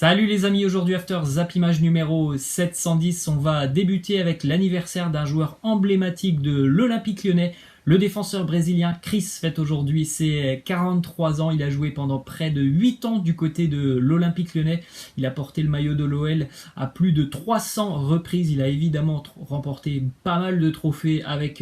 Salut les amis, aujourd'hui After Zap Image numéro 710, on va débuter avec l'anniversaire d'un joueur emblématique de l'Olympique Lyonnais. Le défenseur brésilien Chris fête aujourd'hui ses 43 ans, il a joué pendant près de 8 ans du côté de l'Olympique Lyonnais. Il a porté le maillot de l'OL à plus de 300 reprises, il a évidemment remporté pas mal de trophées avec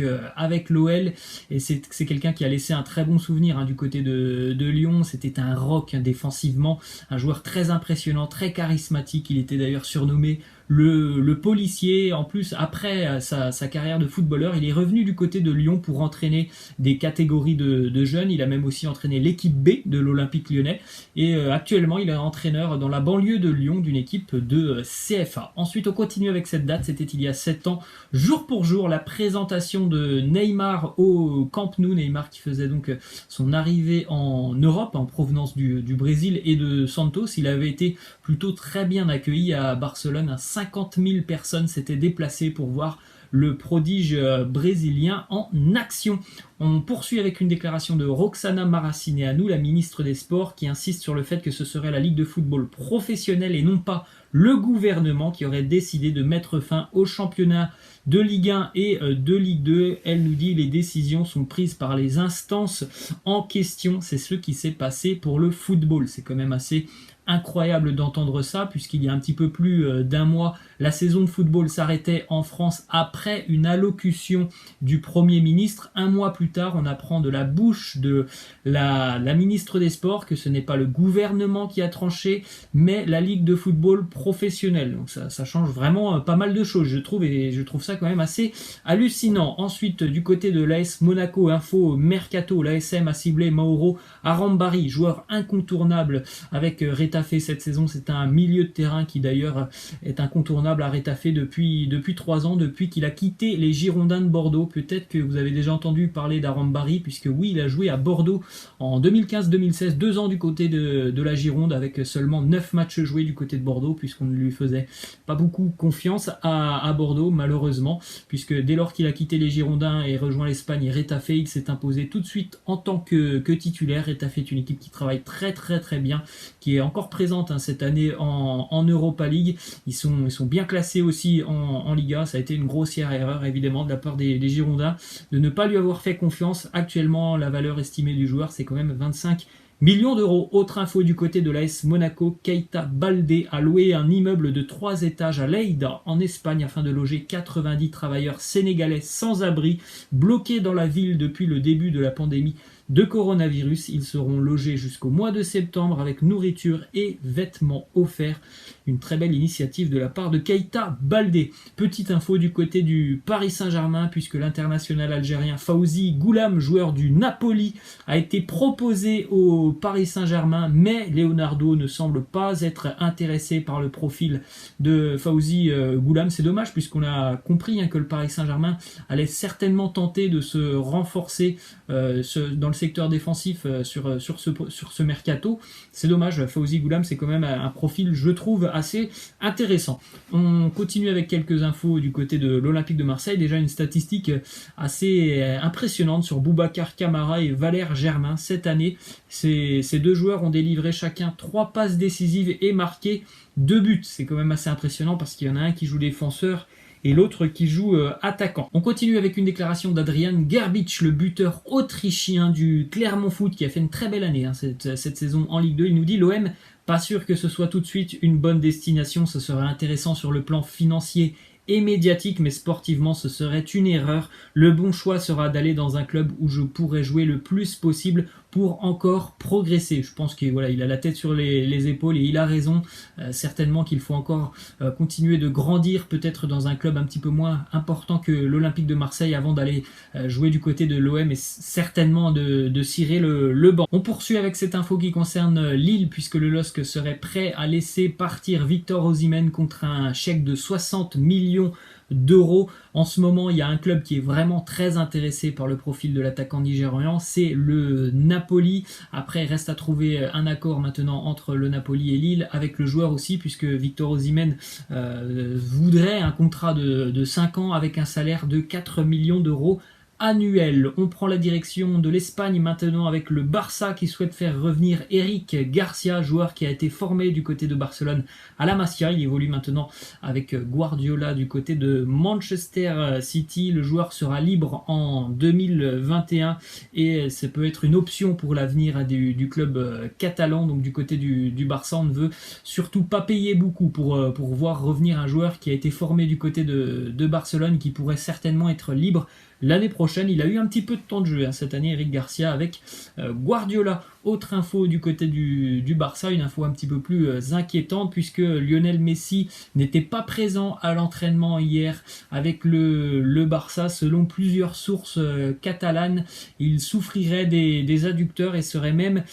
l'OL et c'est quelqu'un qui a laissé un très bon souvenir du côté de Lyon. C'était un rock défensivement, un joueur très impressionnant, très charismatique, il était d'ailleurs surnommé le policier. En plus, après sa carrière de footballeur, il est revenu du côté de Lyon pour entraîner des catégories de jeunes. Il a même aussi entraîné l'équipe B de l'Olympique Lyonnais. Et actuellement, il est entraîneur dans la banlieue de Lyon d'une équipe de CFA. Ensuite, on continue avec cette date. C'était il y a 7 ans, jour pour jour, la présentation de Neymar au Camp Nou. Neymar qui faisait donc son arrivée en Europe en provenance du Brésil et de Santos. Il avait été plutôt très bien accueilli à Barcelone. 50 000 personnes s'étaient déplacées pour voir le prodige brésilien en action. On poursuit avec une déclaration de Roxana Maracineanu, la ministre des Sports, qui insiste sur le fait que ce serait la Ligue de football professionnelle et non pas le gouvernement qui aurait décidé de mettre fin au championnat de Ligue 1 et de Ligue 2. Elle nous dit que les décisions sont prises par les instances en question. C'est ce qui s'est passé pour le football. C'est quand même assez incroyable d'entendre ça, puisqu'il y a un petit peu plus d'un mois, la saison de football s'arrêtait en France après une allocution du Premier ministre. Un mois plus tard, on apprend de la bouche de la ministre des Sports que ce n'est pas le gouvernement qui a tranché, mais la Ligue de football professionnelle. Donc ça change vraiment pas mal de choses, je trouve, et je trouve ça quand même assez hallucinant. Ensuite, du côté de l'AS Monaco, info mercato, l'ASM a ciblé Mauro Arambari, joueur incontournable avec Retafe cette saison. C'est un milieu de terrain qui d'ailleurs est incontournable à Retafe depuis 3 ans, depuis qu'il a quitté les Girondins de Bordeaux. Peut-être que vous avez déjà entendu parler d'Arambari, puisque oui, il a joué à Bordeaux en 2015-2016, 2 ans du côté de la Gironde, avec seulement 9 matchs joués du côté de Bordeaux, puisqu'on ne lui faisait pas beaucoup confiance à Bordeaux, malheureusement, puisque dès lors qu'il a quitté les Girondins et rejoint l'Espagne et Retafe, il s'est imposé tout de suite en tant que titulaire. Retafe est une équipe qui travaille très très très bien, qui est encore présente cette année en Europa League. Ils sont bien classés aussi en Liga. Ça a été une grossière erreur évidemment de la part des Girondins de ne pas lui avoir fait confiance. Actuellement, la valeur estimée du joueur, c'est quand même 25 millions d'euros. Autre info du côté de l'AS Monaco, Keita Baldé a loué un immeuble de 3 étages à Lleida en Espagne afin de loger 90 travailleurs sénégalais sans abri, bloqués dans la ville depuis le début de la pandémie de coronavirus. Ils seront logés jusqu'au mois de septembre avec nourriture et vêtements offerts. Une très belle initiative de la part de Keita Baldé. Petite info du côté du Paris Saint-Germain, puisque l'international algérien Fawzi Goulam, joueur du Napoli, a été proposé au Paris Saint-Germain, mais Leonardo ne semble pas être intéressé par le profil de Fawzi Goulam. C'est dommage, puisqu'on a compris que le Paris Saint-Germain allait certainement tenter de se renforcer dans le secteur défensif sur ce mercato. C'est dommage, Fawzi Goulam, c'est quand même un profil, je trouve, assez intéressant. On continue avec quelques infos du côté de l'Olympique de Marseille. Déjà une statistique assez impressionnante sur Boubacar Kamara et Valère Germain. Cette année, ces deux joueurs ont délivré chacun 3 passes décisives et marqué 2 buts. C'est quand même assez impressionnant parce qu'il y en a un qui joue défenseur et l'autre qui joue attaquant. On continue avec une déclaration d'Adrian Gerbic, le buteur autrichien du Clermont Foot, qui a fait une très belle année cette saison en Ligue 2. Il nous dit: l'OM, pas sûr que ce soit tout de suite une bonne destination, ce serait intéressant sur le plan financier et médiatique, mais sportivement ce serait une erreur. Le bon choix sera d'aller dans un club où je pourrais jouer le plus possible pour encore progresser. Je pense qu'il a la tête sur les épaules et il a raison. Certainement qu'il faut encore continuer de grandir, peut-être dans un club un petit peu moins important que l'Olympique de Marseille avant d'aller jouer du côté de l'OM et certainement de cirer le banc. On poursuit avec cette info qui concerne Lille, puisque le LOSC serait prêt à laisser partir Victor Osimhen contre un chèque de 60 millions d'euros. En ce moment, il y a un club qui est vraiment très intéressé par le profil de l'attaquant nigérian, c'est le Napoli. Après, il reste à trouver un accord maintenant entre le Napoli et Lille, avec le joueur aussi, puisque Victor Osimhen voudrait un contrat de 5 ans avec un salaire de 4 millions d'euros annuel. On prend la direction de l'Espagne maintenant avec le Barça qui souhaite faire revenir Eric Garcia, joueur qui a été formé du côté de Barcelone à la Masia. Il évolue maintenant avec Guardiola du côté de Manchester City. Le joueur sera libre en 2021 et ça peut être une option pour l'avenir du club catalan. Donc du côté du Barça, on ne veut surtout pas payer beaucoup pour voir revenir un joueur qui a été formé du côté de Barcelone, qui pourrait certainement être libre l'année prochaine. Il a eu un petit peu de temps de jeu cette année, Eric Garcia, avec Guardiola. Autre info du côté du Barça, une info un petit peu plus inquiétante, puisque Lionel Messi n'était pas présent à l'entraînement hier avec le Barça. Selon plusieurs sources catalanes, il souffrirait des adducteurs et serait même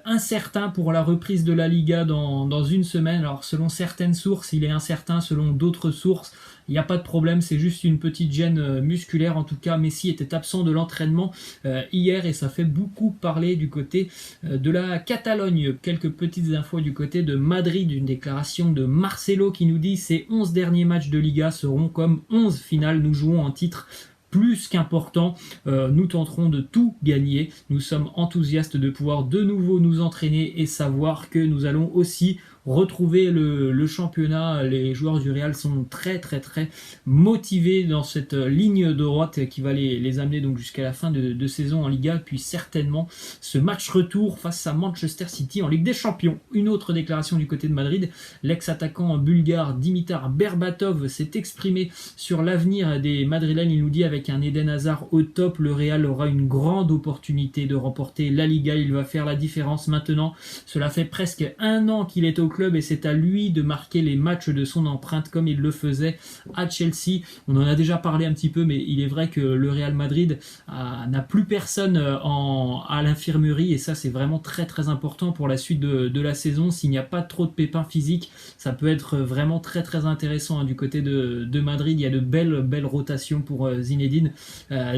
incertain pour la reprise de la Liga dans une semaine. Alors selon certaines sources, il est incertain, selon d'autres sources, il n'y a pas de problème, c'est juste une petite gêne musculaire. En tout cas, Messi était absent de l'entraînement hier et ça fait beaucoup parler du côté de la Catalogne. Quelques petites infos du côté de Madrid, une déclaration de Marcelo qui nous dit: ces 11 derniers matchs de Liga seront comme 11 finales, nous jouons en titre plus qu'important, nous tenterons de tout gagner, nous sommes enthousiastes de pouvoir de nouveau nous entraîner et savoir que nous allons aussi retrouver le championnat. Les joueurs du Real sont très motivés dans cette ligne de droite qui va les amener donc jusqu'à la fin de saison en Liga, puis certainement ce match retour face à Manchester City en Ligue des Champions. Une autre déclaration du côté de Madrid, l'ex-attaquant bulgare Dimitar Berbatov s'est exprimé sur l'avenir des Madrilènes. Il nous dit: avec un Eden Hazard au top, le Real aura une grande opportunité de remporter la Liga, il va faire la différence maintenant. Cela fait presque un an qu'il est au club et c'est à lui de marquer les matchs de son empreinte comme il le faisait à Chelsea. On en a déjà parlé un petit peu, mais il est vrai que le Real Madrid n'a plus personne à l'infirmerie et ça c'est vraiment très important pour la suite de la saison. S'il n'y a pas trop de pépins physiques, ça peut être vraiment très intéressant du côté de Madrid. Il y a de belles rotations pour Zinedine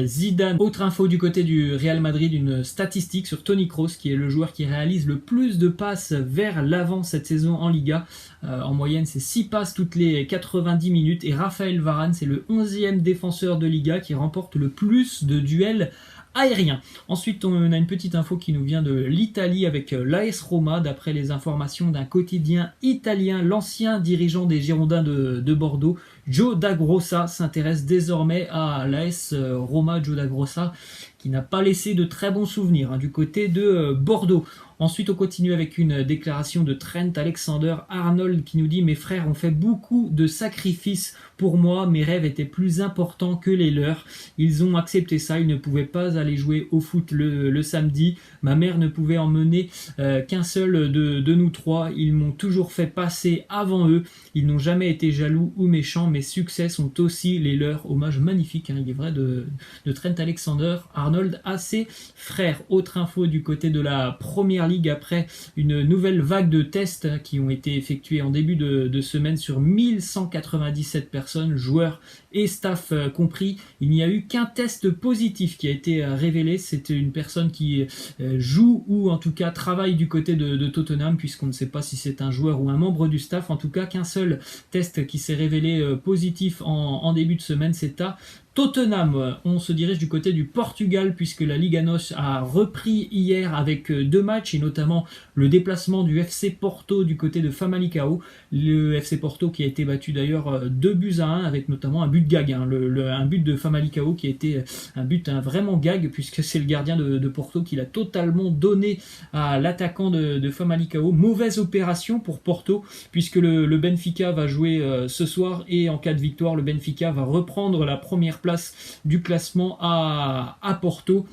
Zidane. Autre info du côté du Real Madrid, une statistique sur Toni Kroos, qui est le joueur qui réalise le plus de passes vers l'avant cette saison en Liga. En moyenne, c'est 6 passes toutes les 90 minutes. Et Raphaël Varane, c'est le 11e défenseur de Liga qui remporte le plus de duels aérien. Ensuite, on a une petite info qui nous vient de l'Italie avec l'AS Roma. D'après les informations d'un quotidien italien, l'ancien dirigeant des Girondins de Bordeaux, Joe Dagrossa, s'intéresse désormais à l'AS Roma. Joe Dagrossa qui n'a pas laissé de très bons souvenirs du côté de Bordeaux. Ensuite, on continue avec une déclaration de Trent Alexander-Arnold qui nous dit: mes frères ont fait beaucoup de sacrifices pour moi, mes rêves étaient plus importants que les leurs. Ils ont accepté ça, ils ne pouvaient pas aller jouer au foot le samedi. Ma mère ne pouvait emmener qu'un seul de nous trois. Ils m'ont toujours fait passer avant eux. Ils n'ont jamais été jaloux ou méchants. Mes succès sont aussi les leurs. Hommage magnifique, il est vrai, de Trent Alexander-Arnold à ses frères. Autre info du côté de la première Ligue, après une nouvelle vague de tests qui ont été effectués en début de semaine sur 1197 personnes, joueurs et staff compris. Il n'y a eu qu'un test positif qui a été révélé. C'était une personne qui joue ou en tout cas travaille du côté de Tottenham, puisqu'on ne sait pas si c'est un joueur ou un membre du staff. En tout cas, qu'un seul test qui s'est révélé positif en début de semaine, c'est à Tottenham. On se dirige du côté du Portugal puisque la Liga NOS a repris hier avec 2 matchs et notamment le déplacement du FC Porto du côté de Famalicão. Le FC Porto qui a été battu d'ailleurs 2-1 avec notamment un but gag. Un but de Famalicão qui a été un but vraiment gag puisque c'est le gardien de Porto qui l'a totalement donné à l'attaquant de Famalicão. Mauvaise opération pour Porto puisque le Benfica va jouer ce soir et en cas de victoire, le Benfica va reprendre la première place du classement à Porto.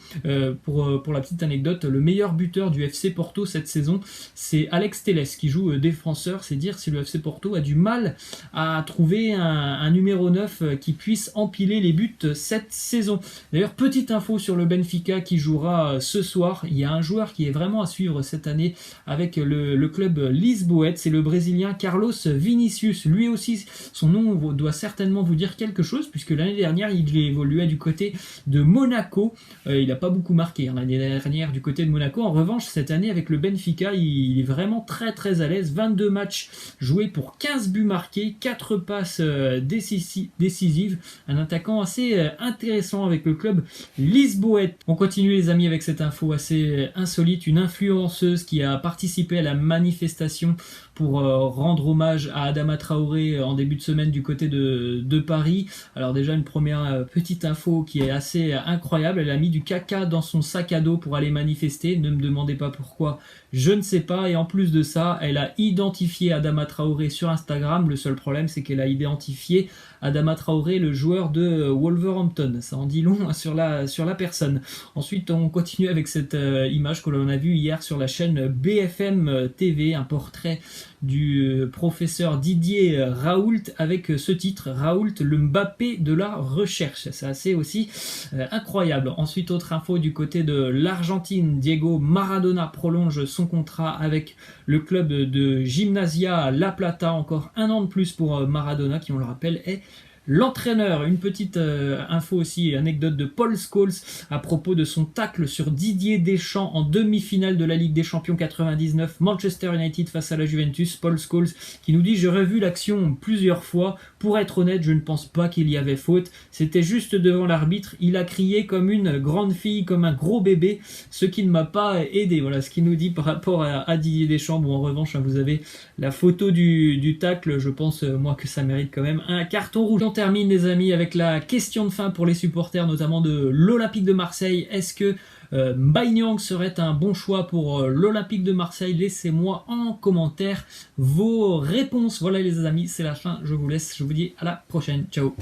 Pour la petite anecdote, le meilleur buteur du FC Porto cette saison, c'est Alex Telles qui joue défenseur. C'est dire si le FC Porto a du mal à trouver un numéro 9 qui puisse empiler les buts cette saison. D'ailleurs, petite info sur le Benfica qui jouera ce soir. Il y a un joueur qui est vraiment à suivre cette année avec le club lisboète, c'est le Brésilien Carlos Vinicius. Lui aussi, son nom doit certainement vous dire quelque chose puisque l'année dernière, il évoluait du côté de Monaco. Il n'a pas beaucoup marqué l'année dernière du côté de Monaco. En revanche, cette année avec le Benfica, il est vraiment très très à l'aise. 22 matchs joués pour 15 buts marqués, 4 passes décisives. Un attaquant assez intéressant avec le club lisboète. On continue les amis avec cette info assez insolite. Une influenceuse qui a participé à la manifestation pour rendre hommage à Adama Traoré en début de semaine du côté de Paris. Alors déjà une première petite info qui est assez incroyable. Elle a mis du caca dans son sac à dos pour aller manifester. Ne me demandez pas pourquoi, je ne sais pas. Et en plus de ça, elle a identifié Adama Traoré sur Instagram. Le seul problème, c'est qu'elle a identifié Adama Traoré, le joueur de Wolverhampton. Ça en dit long sur la personne. Ensuite, on continue avec cette image que l'on a vue hier sur la chaîne BFM TV, un portrait du professeur Didier Raoult avec ce titre, Raoult, le Mbappé de la recherche. C'est assez aussi incroyable. Ensuite, autre info du côté de l'Argentine, Diego Maradona prolonge son contrat avec le club de Gimnasia La Plata, encore 1 an de plus pour Maradona, qui on le rappelle est l'entraîneur. Une petite info aussi, anecdote de Paul Scholes à propos de son tacle sur Didier Deschamps en demi-finale de la Ligue des Champions 99, Manchester United face à la Juventus. Paul Scholes qui nous dit: j'ai revu l'action plusieurs fois, pour être honnête je ne pense pas qu'il y avait faute, c'était juste devant l'arbitre, il a crié comme une grande fille, comme un gros bébé, ce qui ne m'a pas aidé. Voilà ce qu'il nous dit par rapport à Didier Deschamps. Bon, en revanche vous avez la photo du tacle, je pense moi que ça mérite quand même un carton rouge. On termine les amis avec la question de fin pour les supporters notamment de l'Olympique de Marseille. Est-ce que Mbaye Niang serait un bon choix pour l'Olympique de Marseille? Laissez-moi en commentaire vos réponses. Voilà les amis, c'est la fin, je vous laisse, je vous dis à la prochaine, ciao.